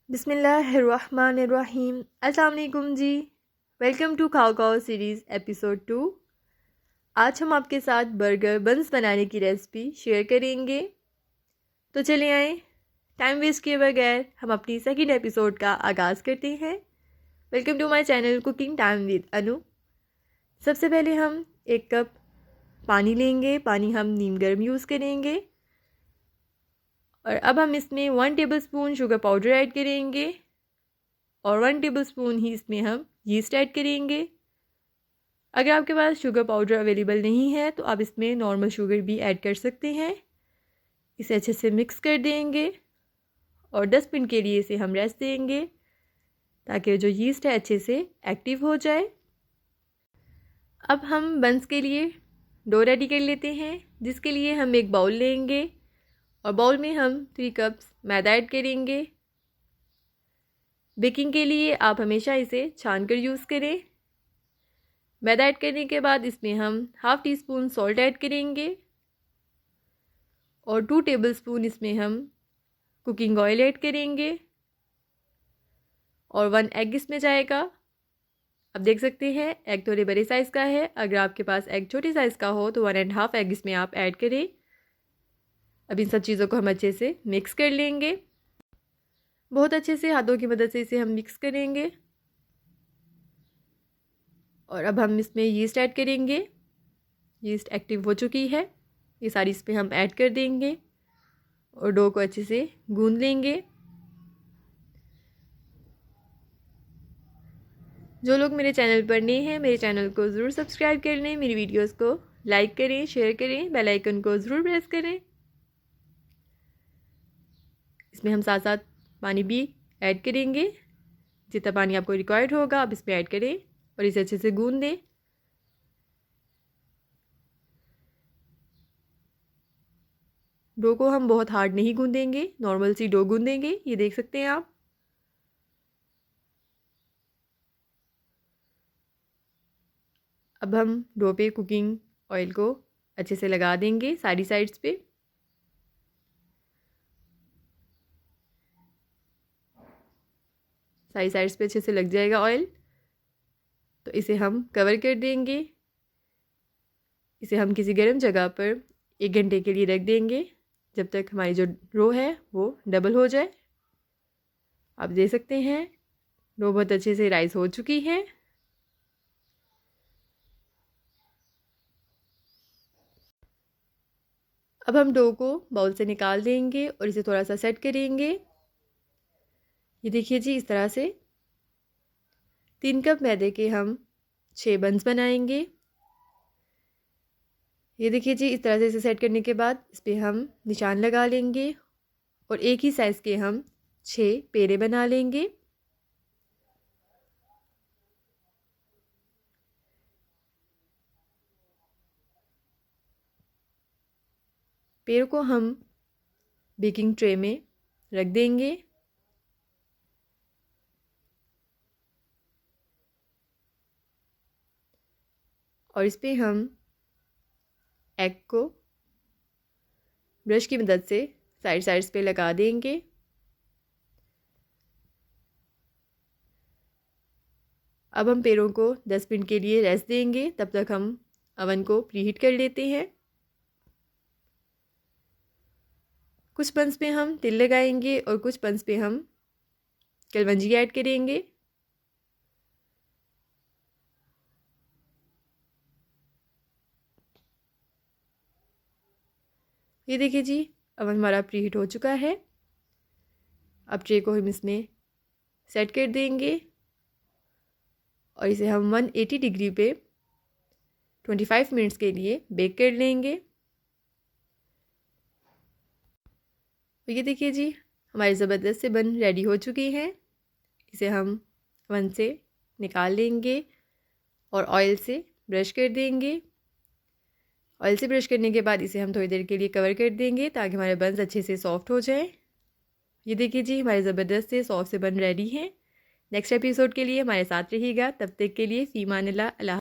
बिस्मिल्लाहिर्रहमानिर्रहीम। अस्सलाम वालेकुम जी। वेलकम टू खाओ खाओ सीरीज़ एपिसोड 2। आज हम आपके साथ बर्गर बन्स बनाने की रेसिपी शेयर करेंगे। तो चले आए टाइम वेस्ट किए बगैर हम अपनी सेकंड एपिसोड का आगाज़ करते हैं। Welcome to my channel cooking time with Anu. सबसे पहले हम 1 कप पानी लेंगे। पानी हम नीम गर्म यूज़ करेंगे और अब हम इसमें 1 टेबलस्पून शुगर पाउडर ऐड करेंगे और 1 टेबलस्पून ही इसमें हम यीस्ट ऐड करेंगे। अगर आपके पास शुगर पाउडर अवेलेबल नहीं है तो आप इसमें नॉर्मल शुगर भी ऐड कर सकते हैं। इसे अच्छे से मिक्स कर देंगे और 10 मिनट के लिए इसे हम रेस्ट देंगे ताकि जो यीस्ट है अच्छे से एक्टिव हो जाए। अब हम बन्स के लिए डो रेडी कर लेते हैं, जिसके लिए हम एक बाउल लेंगे और बाउल में हम 3 कप्स मैदा ऐड करेंगे। बेकिंग के लिए आप हमेशा इसे छान कर यूज़ करें। मैदा ऐड करने के बाद इसमें हम ½ टीस्पून सॉल्ट ऐड करेंगे और 2 टेबलस्पून इसमें हम कुकिंग ऑयल ऐड करेंगे और 1 एग इसमें जाएगा। अब देख सकते हैं एग थोड़े बड़े साइज़ का है। अगर आपके पास एग छोटे साइज़ का हो तो 1½ एग इसमें आप ऐड करें। अब इन सब चीज़ों को हम अच्छे से मिक्स कर लेंगे। बहुत अच्छे से हाथों की मदद से इसे हम मिक्स करेंगे और अब हम इसमें यीस्ट ऐड करेंगे। यीस्ट एक्टिव हो चुकी है, ये सारी इस पर हम ऐड कर देंगे और डो को अच्छे से गूंद लेंगे। जो लोग मेरे चैनल पर नए हैं मेरे चैनल को ज़रूर सब्सक्राइब कर लें, मेरी वीडियोस को लाइक करें, शेयर करें, बेल आइकन को ज़रूर प्रेस करें। इसमें हम साथ साथ पानी भी ऐड करेंगे। जितना पानी आपको रिक्वायर्ड होगा आप इसमें ऐड करें और इसे अच्छे से गूंद दें। डो को हम बहुत हार्ड नहीं गूंदेंगे, नॉर्मल सी डो गूंदेंगे। ये देख सकते हैं आप। अब हम डो पे कुकिंग ऑयल को अच्छे से लगा देंगे सारी साइड्स पे। सारी साइड्स पे अच्छे से लग जाएगा ऑयल, तो इसे हम कवर कर देंगे। इसे हम किसी गर्म जगह पर 1 घंटे के लिए रख देंगे जब तक हमारी जो रो है वो डबल हो जाए। आप देख सकते हैं रो बहुत अच्छे से राइस हो चुकी है। अब हम डो को बाउल से निकाल देंगे और इसे थोड़ा सा सेट करेंगे। ये देखिए जी, इस तरह से 3 कप मैदे के हम 6 बन्स बनाएंगे। ये देखिए जी, इस तरह से इसे सेट करने के बाद इस पर हम निशान लगा लेंगे और एक ही साइज़ के हम 6 पेड़े बना लेंगे। पेड़ को हम बेकिंग ट्रे में रख देंगे और इस पे हम एग को ब्रश की मदद से साइड्स पे लगा देंगे। अब हम पेड़ों को 10 मिनट के लिए रेस्ट देंगे, तब तक हम अवन को प्रीहीट कर लेते हैं। कुछ बन्स पे हम तिल लगाएंगे और कुछ बन्स पे हम कलवंजी ऐड करेंगे। ये देखिए जी, अवन हमारा प्रीहीट हो चुका है। अब ट्रे को हम इसमें सेट कर देंगे और इसे हम 180 डिग्री पे 25 मिनट्स के लिए बेक कर लेंगे। तो ये देखिए जी, हमारी ज़बरदस्त से बन रेडी हो चुकी हैं। इसे हम अवन से निकाल लेंगे और ऑयल से ब्रश कर देंगे। ऑयल से ब्रश करने के बाद इसे हम थोड़ी देर के लिए कवर कर देंगे ताकि हमारे बन्स अच्छे से सॉफ्ट हो जाए। ये देखिए जी, हमारे ज़बरदस्त से सॉफ्ट से बन रेडी हैं। नेक्स्ट एपिसोड के लिए हमारे साथ रहिएगा। तब तक के लिए फ़ी अमान अल्लाह।